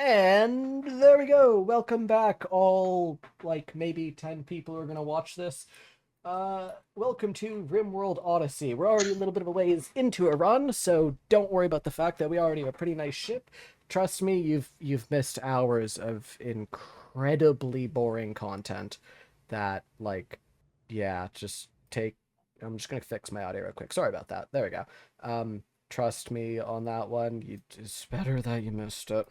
And there we go. Welcome back, all like maybe 10 people who are gonna watch this. Welcome to Rimworld Odyssey. We're already a little bit of a ways into a run, so don't worry about the fact that we already have a pretty nice ship. Trust me, you've missed hours of incredibly boring content that yeah, just take I'm just gonna fix my audio real quick. Sorry about that. There we go. Trust me on that one. It's better that you missed it.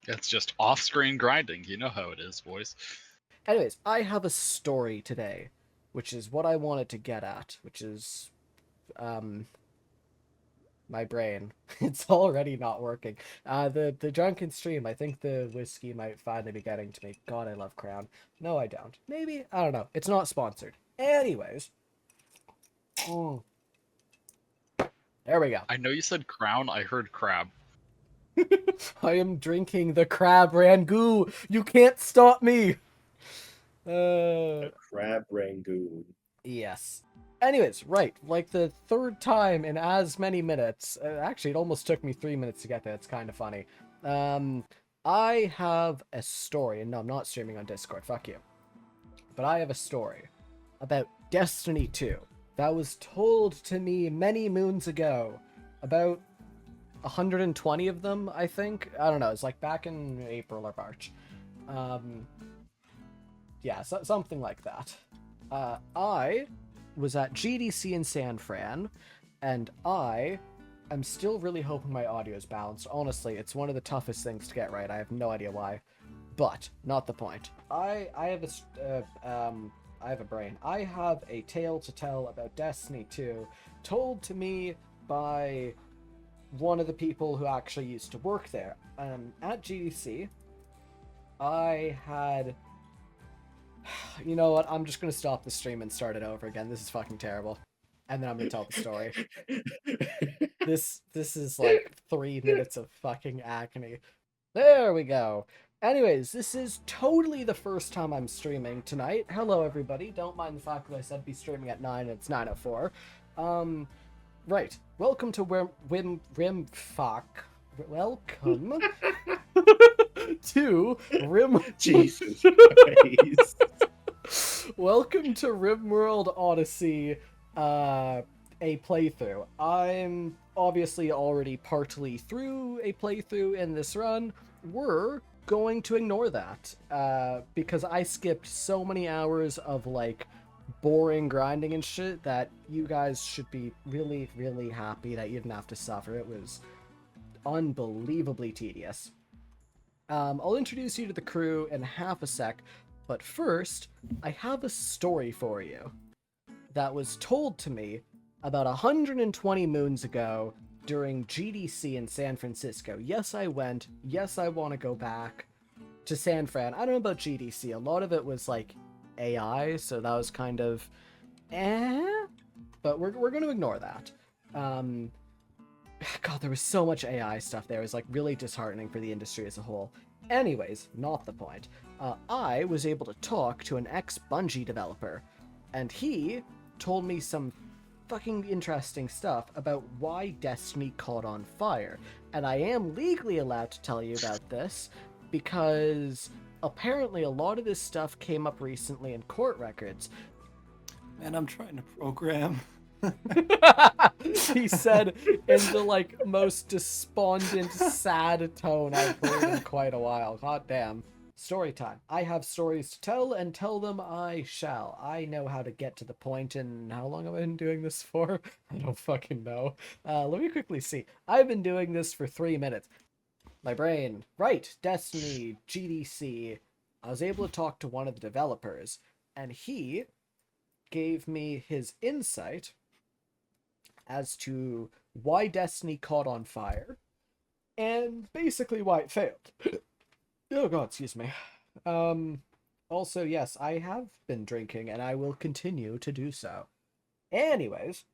It's just off-screen grinding. You know how it is, boys. Anyways, I have a story today, which is what I wanted to get at, which is um my brain. It's already not working. The drunken stream, I think the whiskey might finally be getting to me. God, I love Crown. No, I don't. Maybe, I don't know. It's not sponsored. Anyways. Mm, there we go. I know you said crown. I heard crab. I am drinking the crab rangoon. You can't stop me. A crab rangoon. Yes. Anyways, right, like the third time in as many minutes. Actually, it almost took me 3 minutes to get there. It's kind of funny. Um, I have a story, and no, I'm not streaming on Discord. Fuck you. But I have a story about Destiny 2 that was told to me many moons ago. About 120 of them, I think. I don't know. It's like back in April or March. Um, yeah, something like that. I was at GDC in San Fran, and I am still really hoping my audio is balanced. Honestly, it's one of the toughest things to get right. I have no idea why, but not the point. I have a brain. I have a tale to tell about Destiny 2, told to me by one of the people who actually used to work there. At GDC, I had you know what? I'm just gonna stop the stream and start it over again. This is fucking terrible. And then I'm gonna tell the story. This is like 3 minutes of fucking agony. There we go. Anyways, this is totally the first time I'm streaming tonight. Hello everybody. Don't mind the fact that I said be streaming at 9 and it's 9:04. Right. Welcome to Fuck. Welcome to Rim. Jesus Christ. Welcome to Rimworld Odyssey, a playthrough. I'm obviously already partly through a playthrough in this run. We're going to ignore that, because I skipped so many hours of, like, boring grinding and shit that you guys should be really, really happy that you didn't have to suffer. It was unbelievably tedious. I'll introduce you to the crew in half a sec, but first, I have a story for you that was told to me about 120 moons ago during GDC in San Francisco. Yes, I went. Yes, I want to go back to San Fran. I don't know about GDC. A lot of it was like AI, so that was kind of but we're going to ignore that. God, there was so much AI stuff there. It was like really disheartening for the industry as a whole. Anyways, not the point. I was able to talk to an ex-Bungie developer, and he told me some fucking interesting stuff about why Destiny caught on fire. And I am legally allowed to tell you about this, because apparently a lot of this stuff came up recently in court records. Man, I'm trying to program. He said in the like most despondent, sad tone I've heard in quite a while. God damn. Story time. I have stories to tell, and tell them I shall. I know how to get to the point, and how long have I been doing this for? I don't fucking know. Let me quickly see. I've been doing this for 3 minutes. My brain. Right, Destiny, GDC. I was able to talk to one of the developers, and he gave me his insight as to why Destiny caught on fire, and basically why it failed. Oh god, excuse me. Also, yes, I have been drinking, and I will continue to do so. Anyways.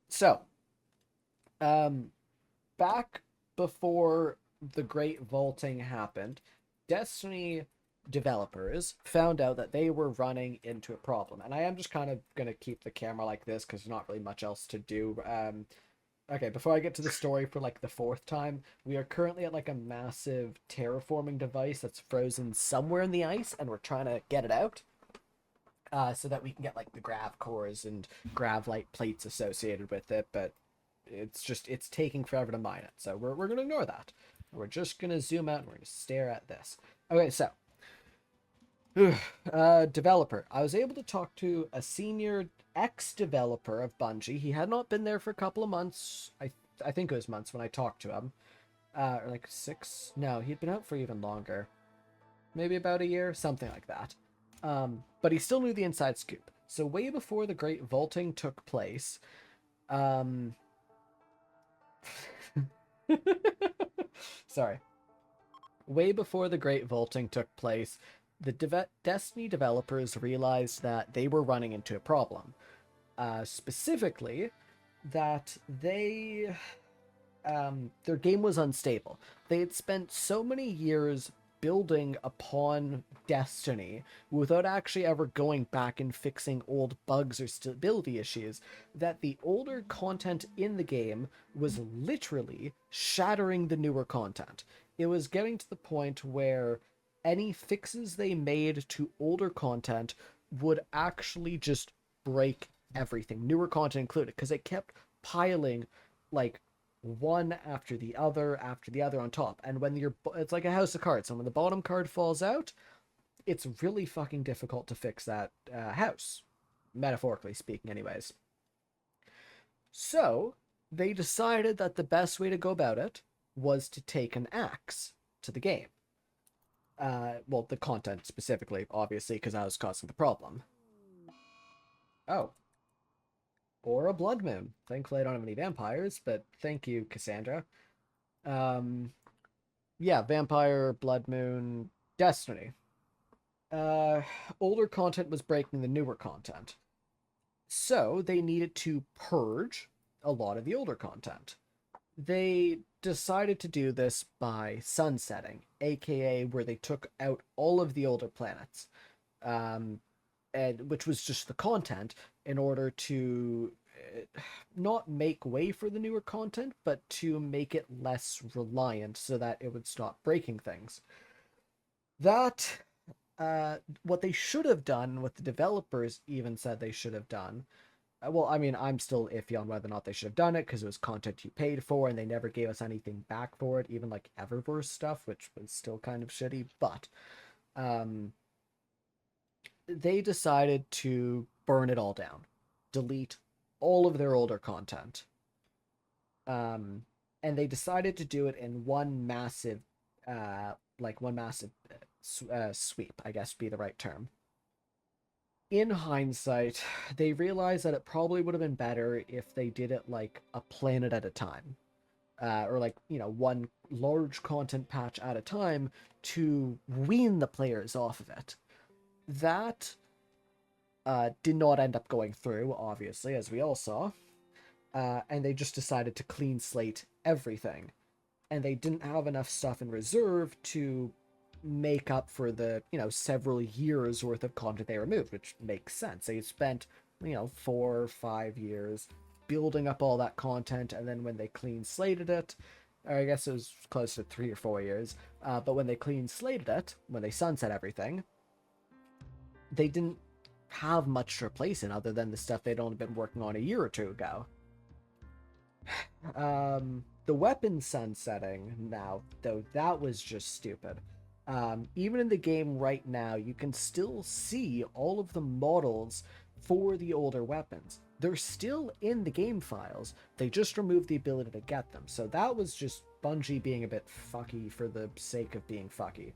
So, back before the Great Vaulting happened, Destiny developers found out that they were running into a problem. And I am just kind of going to keep the camera like this because there's not really much else to do. Okay, before I get to the story for like the fourth time, we are currently at like a massive terraforming device that's frozen somewhere in the ice, and we're trying to get it out, so that we can get like the grav cores and gravlite plates associated with it. But it's taking forever to mine it, so we're gonna ignore that. We're just gonna zoom out and we're gonna stare at this. Okay, so developer. I was able to talk to a senior ex-developer of Bungie. He had not been there for a couple of months. I think it was months when I talked to him. Or like 6. No, he'd been out for even longer. Maybe about a year, something like that. But he still knew the inside scoop. So way before the Great Vaulting took place, sorry. Way before the Great Vaulting took place, the Destiny developers realized that they were running into a problem. Specifically, that their game was unstable. They had spent so many years building upon Destiny without actually ever going back and fixing old bugs or stability issues, that the older content in the game was literally shattering the newer content. It was getting to the point where any fixes they made to older content would actually just break everything, newer content included, because it kept piling like one after the other on top. And when it's like a house of cards, and when the bottom card falls out, it's really fucking difficult to fix that house, metaphorically speaking anyways. So they decided that the best way to go about it was to take an axe to the game. Well, the content specifically, obviously, because I was causing the problem. Oh. Or a blood moon. Thankfully, I don't have any vampires, but thank you, Cassandra. Yeah, vampire, blood moon, Destiny. Older content was breaking the newer content. So they needed to purge a lot of the older content. They decided to do this by sunsetting, aka where they took out all of the older planets, and which was just the content, in order to not make way for the newer content, but to make it less reliant so that it would stop breaking things. That, what they should have done, what the developers even said they should have done, well, I mean, I'm still iffy on whether or not they should have done it, because it was content you paid for, and they never gave us anything back for it, even like Eververse stuff, which was still kind of shitty, but they decided to burn it all down, delete all of their older content. And they decided to do it in one massive, sweep, I guess would be the right term. In hindsight, they realized that it probably would have been better if they did it like a planet at a time. Or like, one large content patch at a time to wean the players off of it. That did not end up going through, obviously, as we all saw. And they just decided to clean slate everything. And they didn't have enough stuff in reserve to make up for the, several years worth of content they removed, which makes sense. They spent, 4 or 5 years building up all that content, and then when they clean slated it, or I guess it was close to 3 or 4 years, but when they clean slated it, when they sunset everything, they didn't have much to replace it other than the stuff they'd only been working on a year or two ago. The weapon sunsetting now, though, that was just stupid. Even in the game right now, you can still see all of the models for the older weapons. They're still in the game files. They just removed the ability to get them. So that was just Bungie being a bit fucky for the sake of being fucky.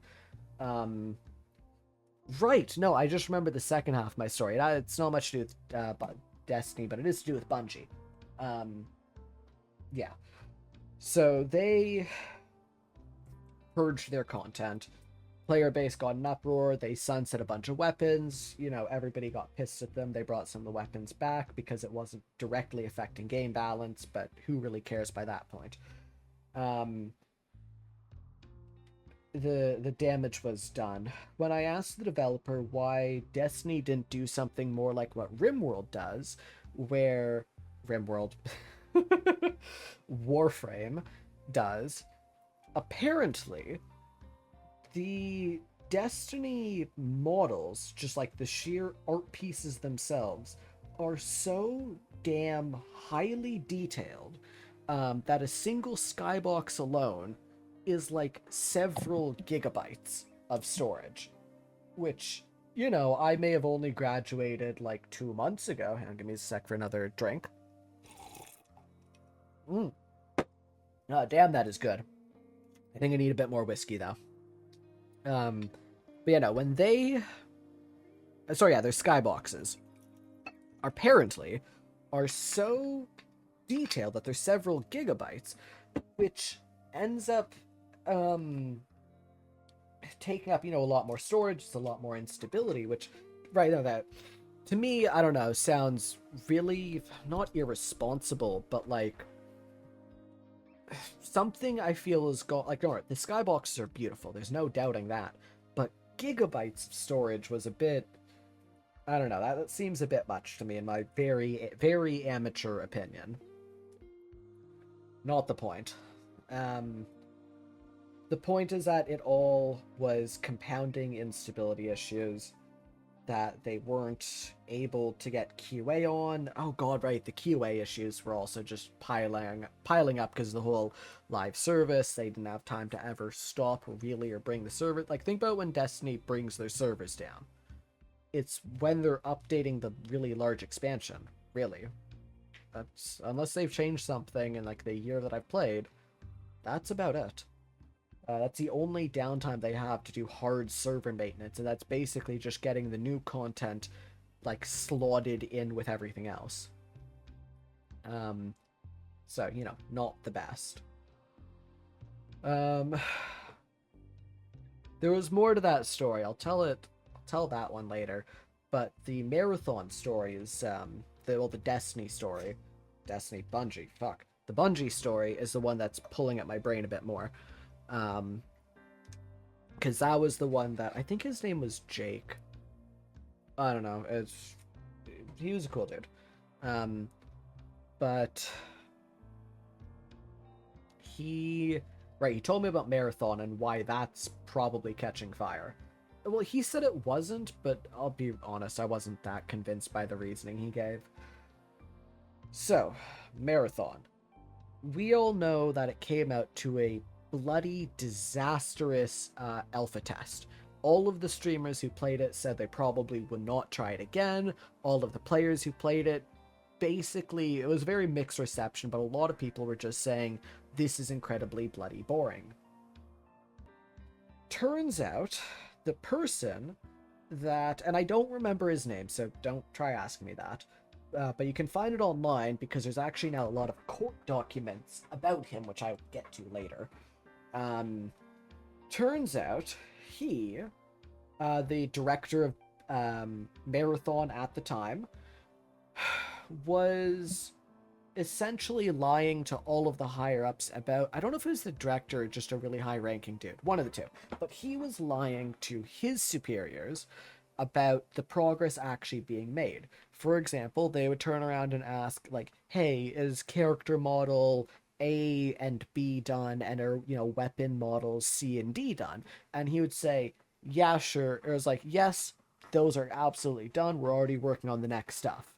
Right, no, I just remembered the second half of my story. It's not much to do with Destiny, but it is to do with Bungie. Yeah. So they purged their content. Player base got an uproar. They sunset a bunch of weapons. Everybody got pissed at them. They brought some of the weapons back because it wasn't directly affecting game balance, but who really cares by that point? The damage was done. When I asked the developer why Destiny didn't do something more like what Rimworld does, where Rimworld Warframe does. Apparently, the Destiny models, just like the sheer art pieces themselves, are so damn highly detailed that a single skybox alone is like several gigabytes of storage, which, you know, I may have only graduated like 2 months ago. Hang on, give me a sec for another drink. Damn, that is good. I think I need a bit more whiskey, though. But yeah, no, when they... Sorry, yeah, their skyboxes apparently are so detailed that they're several gigabytes, which ends up taking up, you know, a lot more storage, it's a lot more instability, which, right now, that, to me, I don't know, sounds really, not irresponsible, but like, something I feel has got, like, alright, the skyboxes are beautiful, there's no doubting that, but gigabytes of storage was a bit, I don't know, that seems a bit much to me in my very, very amateur opinion. Not the point. The point is that it all was compounding instability issues, that they weren't able to get QA on. Oh god, right, the QA issues were also just piling up because of the whole live service. They didn't have time to ever stop or bring the server. Like, think about when Destiny brings their servers down. It's when they're updating the really large expansion, really. That's, unless they've changed something in like the year that I've played, that's about it. That's the only downtime they have to do hard server maintenance, and that's basically just getting the new content like slotted in with everything else. So, you know, not the best. There was more to that story. I'll tell that one later. But the marathon story is the Destiny story. Destiny Bungie, fuck. The Bungie story is the one that's pulling at my brain a bit more. Because that was the one that, I think his name was Jake. I don't know, he was a cool dude. But he told me about Marathon and why that's probably catching fire. Well, he said it wasn't, but I'll be honest, I wasn't that convinced by the reasoning he gave. So, Marathon. We all know that it came out to a bloody disastrous alpha test. All of the streamers who played it said they probably would not try it again. All of the players who played it, basically, it was a very mixed reception, but a lot of people were just saying, this is incredibly bloody boring. Turns out, the person that, and I don't remember his name, so don't try asking me that, but you can find it online because there's actually now a lot of court documents about him, which I'll get to later. Turns out he, the director of Marathon at the time, was essentially lying to all of the higher-ups about, I don't know if it was the director or just a really high-ranking dude, one of the two, but he was lying to his superiors about the progress actually being made. For example, they would turn around and ask, like, hey, is character model A and B done, and are, you know, weapon models C and D done? And he would say, yeah, sure. Or it was like, yes, those are absolutely done. We're already working on the next stuff.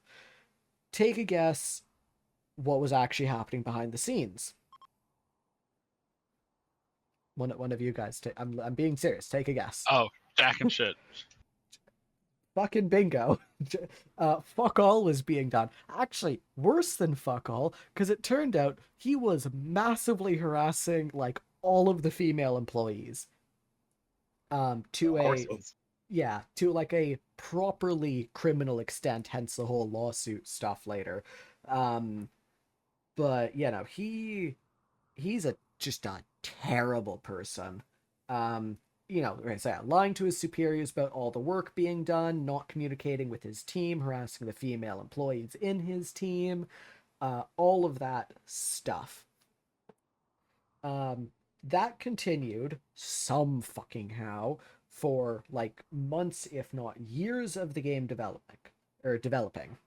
Take a guess what was actually happening behind the scenes. One of you guys, I'm being serious. Take a guess. Oh, Jack and shit. Fucking bingo. Fuck all was being done. Actually, worse than fuck all, because it turned out he was massively harassing, like, all of the female employees. To like a properly criminal extent, hence the whole lawsuit stuff later. But, you know, he's just a terrible person. You know, lying to his superiors about all the work being done, not communicating with his team, harassing the female employees in his team, all of that stuff. That continued some fucking how for like months, if not years, of the game developing.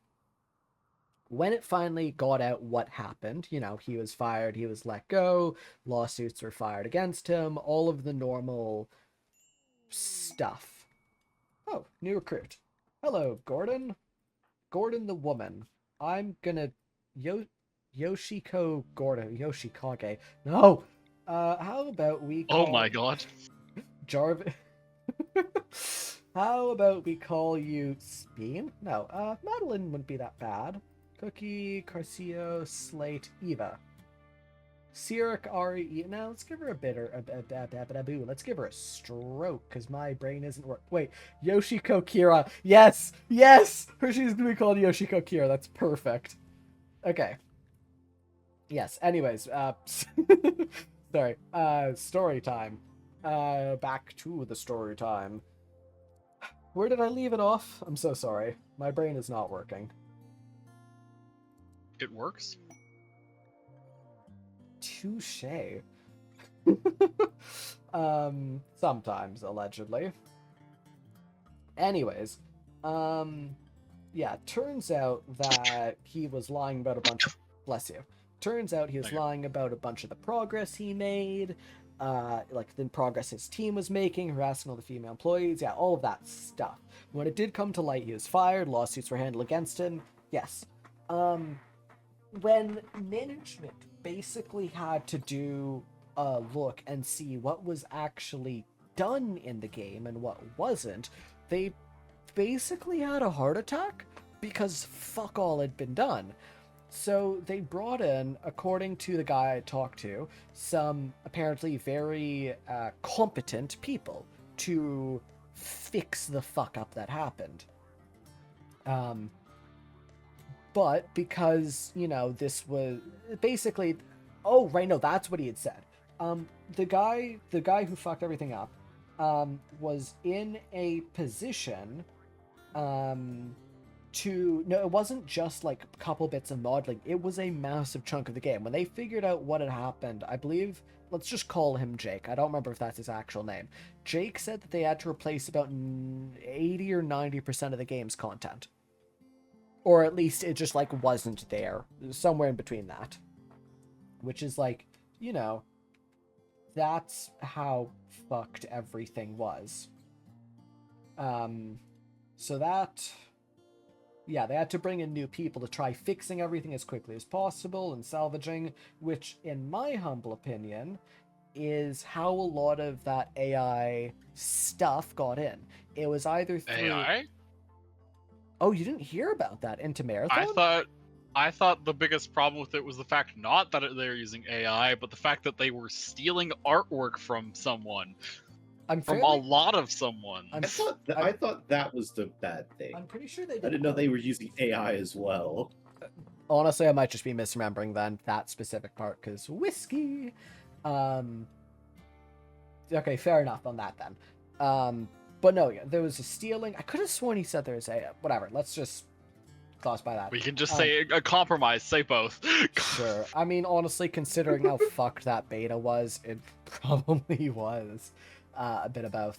when it finally got out what happened, he was fired, he was let go, lawsuits were fired against him, all of the normal stuff. Oh, new recruit. Hello, Gordon. Gordon the woman. I'm gonna... Yoshiko Gordon. Yoshikage. No! How about we call... Oh my god. Jarvis... How about we call you Speen? No, Madeline wouldn't be that bad. Cookie, Carcio, Slate, Eva. Sirik, Ari, now let's give her a bitter, let's give her a stroke, because my brain isn't working. Wait, Yoshiko Kira. Yes! Yes! She's gonna be called Yoshiko Kira. That's perfect. Okay. Yes, anyways, sorry. Story time. Back to the story time. Where did I leave it off? I'm so sorry. My brain is not working. It works? Touche. Sometimes, allegedly. Anyways, yeah, turns out that he was lying about a bunch of... Bless you. Turns out he was lying about a bunch of the progress he made, like the progress his team was making, harassing all the female employees, yeah, all of that stuff. When it did come to light, he was fired, lawsuits were handled against him, yes. When management basically had to do a look and see what was actually done in the game and what wasn't, they basically had a heart attack because fuck all had been done. So they brought in, according to the guy I talked to, some apparently very competent people to fix the fuck up that happened. But because, this was basically... Oh, right, no, that's what he had said. The guy who fucked everything up was in a position to... No, it wasn't just, like, a couple bits of modeling. It was a massive chunk of the game. When they figured out what had happened, I believe... Let's just call him Jake. I don't remember if that's his actual name. Jake said that they had to replace about 80 or 90% of the game's content. Or at least it just, like, wasn't there. Somewhere in between that. Which is, like, that's how fucked everything was. So that... Yeah, they had to bring in new people to try fixing everything as quickly as possible and salvaging, which, in my humble opinion, is how a lot of that AI stuff got in. It was either through... AI? Oh, you didn't hear about that into Marathon? I thought the biggest problem with it was the fact not that they're using AI, but the fact that they were stealing artwork from someone. From a lot of someone. I thought that was the bad thing. I'm pretty sure they did. I didn't know they were using AI as well. Honestly, I might just be misremembering then that specific part, because whiskey. Okay, fair enough on that then. But no, yeah, there was a stealing. I could have sworn he said there was a... Whatever, let's just gloss by that. We can just say a compromise, say both. Sure. I mean, honestly, considering how fucked that beta was, it probably was. A bit of both.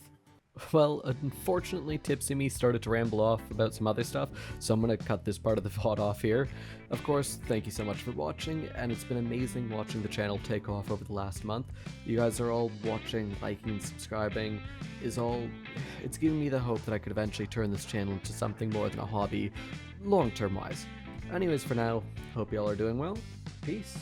Well, unfortunately, Tipsy Me started to ramble off about some other stuff, so I'm going to cut this part of the VOD off here. Of course, thank you so much for watching, and it's been amazing watching the channel take off over the last month. You guys are all watching, liking, subscribing. It's giving me the hope that I could eventually turn this channel into something more than a hobby, long-term wise. Anyways, for now, hope y'all are doing well. Peace.